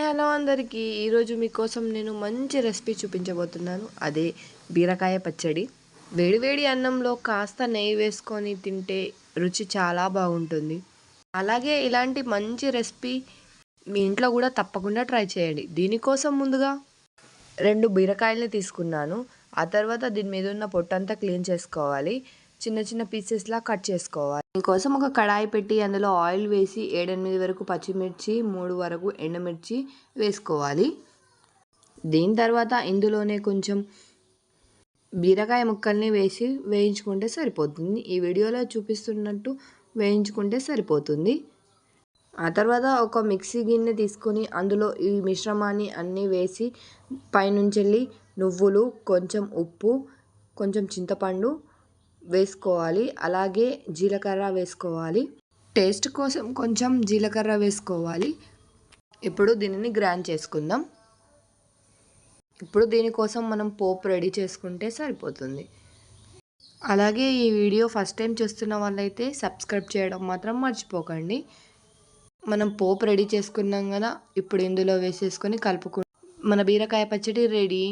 Hello అందరికీ ఈరోజు మీకోసం నేను మంచి రెసిపీ చూపించబోతున్నాను. అదే బీరకాయ పచ్చడి. వేడివేడి అన్నంలో కాస్త నెయ్యి వేసుకొని తింటే రుచి చాలా బాగుంటుంది. అలాగే ఇలాంటి మంచి రెసిపీ మీ ఇంట్లో కూడా తప్పకుండా ట్రై చేయండి. దీనికోసం ముందుగా 2 బీరకాయలని తీసుకున్నాను. ఆ తర్వాత దీని మీద ఉన్న పొట్టంతా క్లీన్ చేసుకోవాలి. చిన్న చిన్న పీసెస్లా కట్ చేసుకోవాలి. దీనికోసం ఒక కడాయి పెట్టి అందులో ఆయిల్ వేసి 7-8 వరకు పచ్చిమిర్చి, 3 వరకు ఎండుమిర్చి వేసుకోవాలి. దీని తర్వాత ఇందులోనే కొంచెం బీరకాయ ముక్కల్ని వేసి వేయించుకుంటే సరిపోతుంది. ఈ వీడియోలో చూపిస్తున్నట్టు వేయించుకుంటే సరిపోతుంది. ఆ తర్వాత ఒక మిక్సీ గిన్నె తీసుకొని అందులో ఈ మిశ్రమాన్ని అన్నీ వేసి పైనుంచెల్లి నువ్వులు, కొంచెం ఉప్పు, కొంచెం చింతపండు వేసుకోవాలి. అలాగే జీలకర్ర వేసుకోవాలి. టేస్ట్ కోసం కొంచెం జీలకర్ర వేసుకోవాలి. ఇప్పుడు దీనిని గ్రైండ్ చేసుకుందాం. ఇప్పుడు దీనికోసం మనం పోపు రెడీ చేసుకుంటే సరిపోతుంది. అలాగే ఈ వీడియో ఫస్ట్ టైం చూస్తున్న వాళ్ళైతే సబ్స్క్రైబ్ చేయడం మాత్రం మర్చిపోకండి. మనం పోపు రెడీ చేసుకున్నాం కదా, ఇప్పుడు ఇందులో వేసేసుకొని కలుపుకుంటాం. మన బీరకాయ పచ్చడి రెడీ.